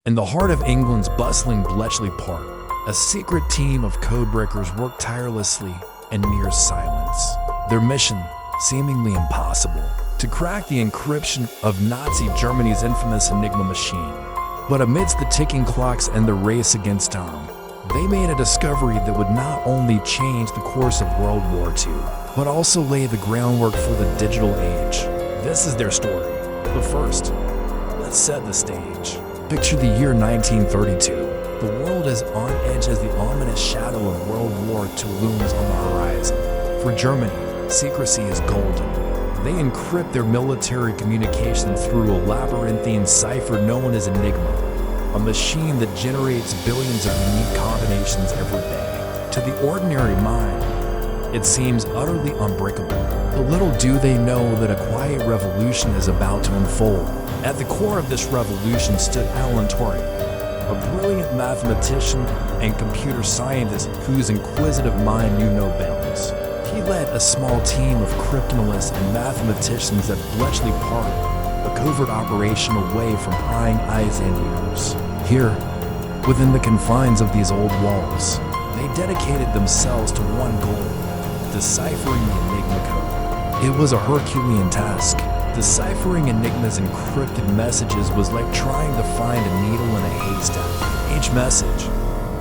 In the heart of England's bustling Bletchley Park, a secret team of codebreakers worked tirelessly in near silence. Their mission, seemingly impossible, to crack the encryption of Nazi Germany's infamous Enigma machine. But amidst the ticking clocks and the race against time, they made a discovery that would not only change the course of World War II, but also lay the groundwork for the digital age. This is their story. But first, let's set the stage. Picture the year 1932. The world is on edge as the ominous shadow of World War II looms on the horizon. For Germany, secrecy is golden. They encrypt their military communication through a labyrinthine cipher known as Enigma, a machine that generates billions of unique combinations every day. To the ordinary mind, it seems utterly unbreakable. But little do they know that a quiet revolution is about to unfold. At the core of this revolution stood Alan Turing, a brilliant mathematician and computer scientist whose inquisitive mind knew no bounds. He led a small team of cryptanalysts and mathematicians at Bletchley Park, a covert operation away from prying eyes and ears. Here, within the confines of these old walls, they dedicated themselves to one goal: deciphering the Enigma code. It was a Herculean task. Deciphering Enigma's encrypted messages was like trying to find a needle in a haystack. Each message,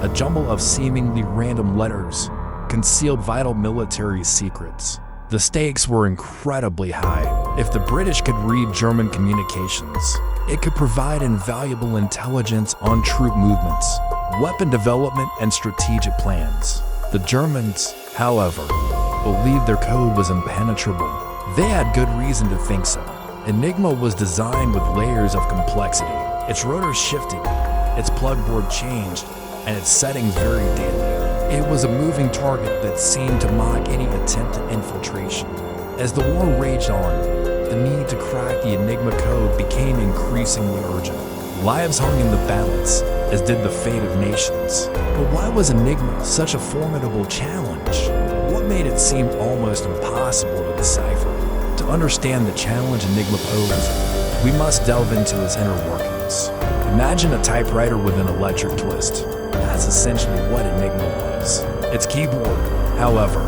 a jumble of seemingly random letters, concealed vital military secrets. The stakes were incredibly high. If the British could read German communications, it could provide invaluable intelligence on troop movements, weapon development, and strategic plans. The Germans, however, believed their code was impenetrable. They had good reason to think so. Enigma was designed with layers of complexity. Its rotors shifted, its plugboard changed, and its settings varied daily. It was a moving target that seemed to mock any attempt at infiltration. As the war raged on, the need to crack the Enigma code became increasingly urgent. Lives hung in the balance, as did the fate of nations. But why was Enigma such a formidable challenge? What made it seem almost impossible to decipher? To understand the challenge Enigma posed, we must delve into its inner workings. Imagine a typewriter with an electric twist. That's essentially what Enigma was. Its keyboard, however,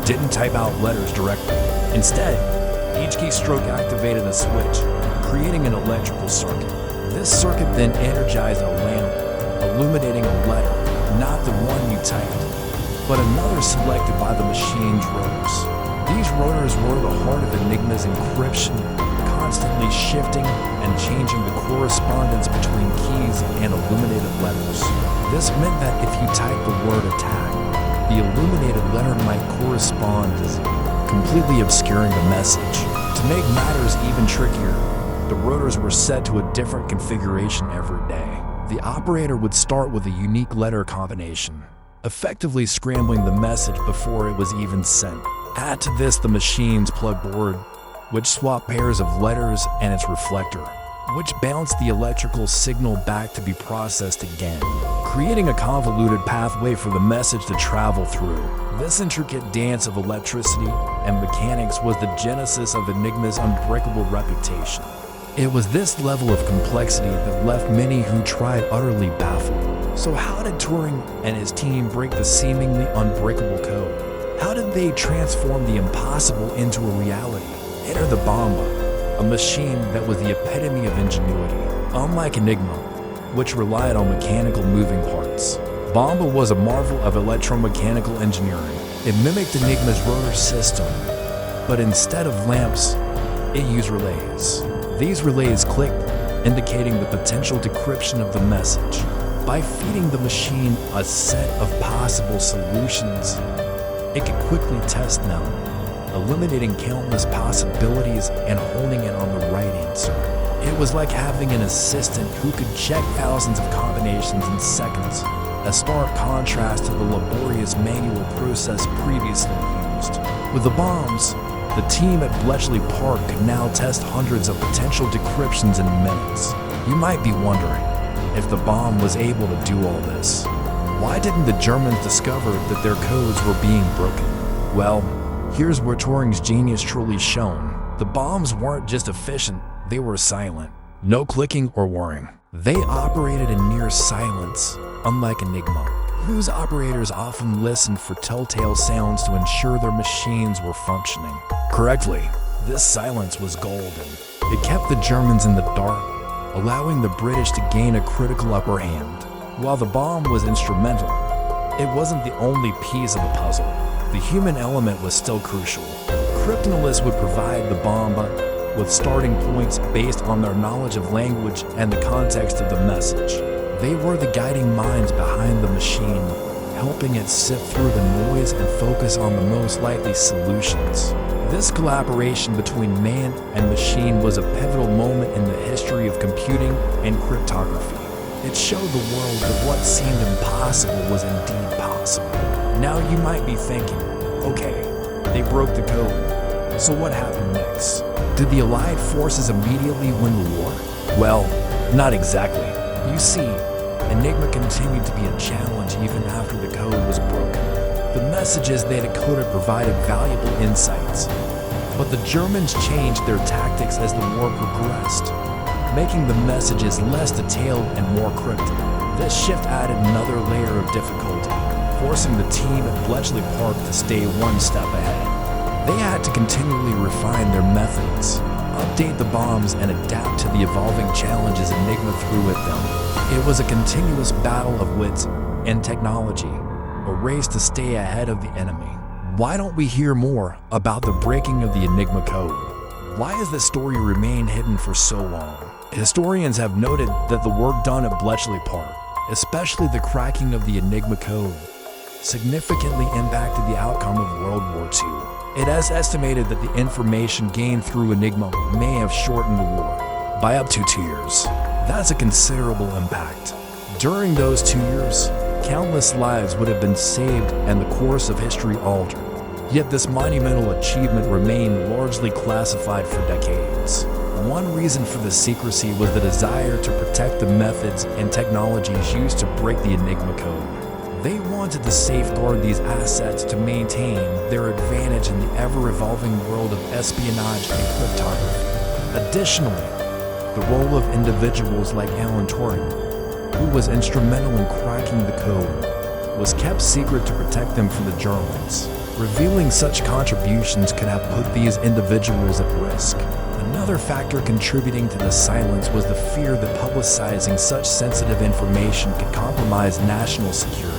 didn't type out letters directly. Instead, each keystroke activated a switch, creating an electrical circuit. This circuit then energized a lamp, illuminating a letter, not the one you typed, but another selected by the machine's rotors. These rotors were the heart of Enigma's encryption, constantly shifting and changing the correspondence between keys and illuminated letters. This meant that if you typed the word attack, the illuminated letter might correspond to Z, completely obscuring the message. To make matters even trickier, the rotors were set to a different configuration every day. The operator would start with a unique letter combination, effectively scrambling the message before it was even sent. Add to this the machine's plugboard, which swapped pairs of letters, and its reflector, which bounced the electrical signal back to be processed again, creating a convoluted pathway for the message to travel through. This intricate dance of electricity and mechanics was the genesis of Enigma's unbreakable reputation. It was this level of complexity that left many who tried utterly baffled. So how did Turing and his team break the seemingly unbreakable code? How did they transform the impossible into a reality? Enter the Bomba, a machine that was the epitome of ingenuity. Unlike Enigma, which relied on mechanical moving parts, Bomba was a marvel of electromechanical engineering. It mimicked Enigma's rotor system, but instead of lamps, it used relays. These relays clicked, indicating the potential decryption of the message. By feeding the machine a set of possible solutions, it could quickly test them, eliminating countless possibilities and honing in on the right answer. It was like having an assistant who could check thousands of combinations in seconds, a stark contrast to the laborious manual process previously used. With the bombs, the team at Bletchley Park could now test hundreds of potential decryptions in minutes. You might be wondering, if the bomb was able to do all this, why didn't the Germans discover that their codes were being broken? Well, here's where Turing's genius truly shone. The bombs weren't just efficient, they were silent. No clicking or whirring. They operated in near silence, unlike Enigma, whose operators often listened for telltale sounds to ensure their machines were functioning correctly. This silence was golden. It kept the Germans in the dark, allowing the British to gain a critical upper hand. While the bomb was instrumental, it wasn't the only piece of the puzzle. The human element was still crucial. Cryptanalysts would provide the bomb with starting points based on their knowledge of language and the context of the message. They were the guiding minds behind the machine, helping it sift through the noise and focus on the most likely solutions. This collaboration between man and machine was a pivotal moment in the history of computing and cryptography. It showed the world that what seemed impossible was indeed possible. Now you might be thinking, okay, they broke the code, so what happened next? Did the Allied forces immediately win the war? Well, not exactly. You see, Enigma continued to be a challenge even after the code was broken. The messages they decoded provided valuable insights, but the Germans changed their tactics as the war progressed, making the messages less detailed and more cryptic. This shift added another layer of difficulty, forcing the team at Bletchley Park to stay one step ahead. They had to continually refine their methods, update the bombs, and adapt to the evolving challenges Enigma threw at them. It was a continuous battle of wits and technology, a race to stay ahead of the enemy. Why don't we hear more about the breaking of the Enigma code? Why has this story remained hidden for so long? Historians have noted that the work done at Bletchley Park, especially the cracking of the Enigma code, significantly impacted the outcome of World War II. It is estimated that the information gained through Enigma may have shortened the war by up to 2 years. That's a considerable impact. During those 2 years, countless lives would have been saved and the course of history altered. Yet this monumental achievement remained largely classified for decades. One reason for the secrecy was the desire to protect the methods and technologies used to break the Enigma code. They wanted to safeguard these assets to maintain their advantage in the ever-evolving world of espionage and cryptography. Additionally, the role of individuals like Alan Turing, who was instrumental in cracking the code, was kept secret to protect them from the Germans. Revealing such contributions could have put these individuals at risk. Another factor contributing to the silence was the fear that publicizing such sensitive information could compromise national security.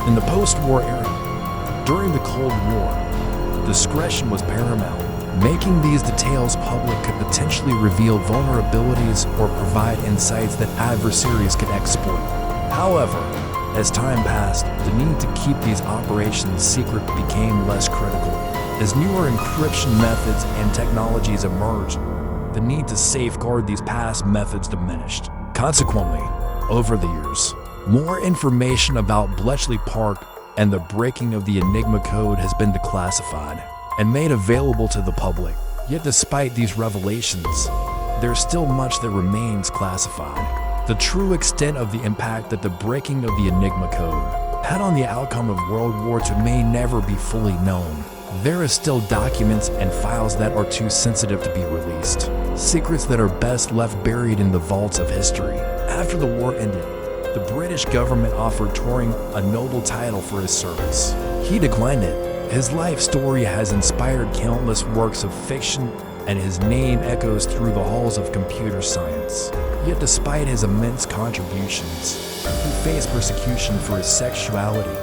In the post-war era, during the Cold War, discretion was paramount. Making these details public could potentially reveal vulnerabilities or provide insights that adversaries could exploit. However, as time passed, the need to keep these operations secret became less critical. As newer encryption methods and technologies emerged, the need to safeguard these past methods diminished. Consequently, over the years, more information about Bletchley Park and the breaking of the Enigma code has been declassified and made available to the public. Yet despite these revelations, there's still much that remains classified. The true extent of the impact that the breaking of the Enigma code had on the outcome of World War II may never be fully known. There is still documents and files that are too sensitive to be released. Secrets that are best left buried in the vaults of history. After the war ended, the British government offered Turing a Nobel title for his service. He declined it. His life story has inspired countless works of fiction, and his name echoes through the halls of computer science. Yet despite his immense contributions, he faced persecution for his sexuality,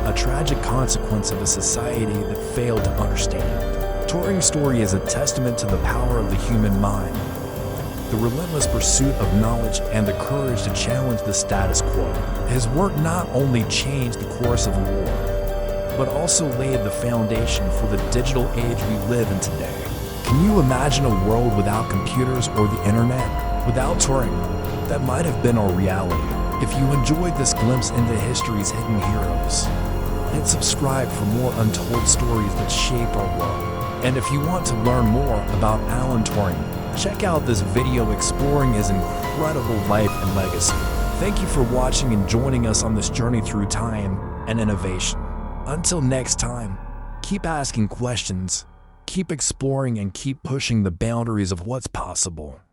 a tragic consequence of a society that failed to understand. Turing's story is a testament to the power of the human mind, the relentless pursuit of knowledge, and the courage to challenge the status quo. His work not only changed the course of a war, but also laid the foundation for the digital age we live in today. Can you imagine a world without computers or the internet? Without Turing, that might have been our reality. If you enjoyed this glimpse into history's hidden heroes, hit subscribe for more untold stories that shape our world. And if you want to learn more about Alan Turing, check out this video exploring his incredible life and legacy. Thank you for watching and joining us on this journey through time and innovation. Until next time, keep asking questions, keep exploring, and keep pushing the boundaries of what's possible.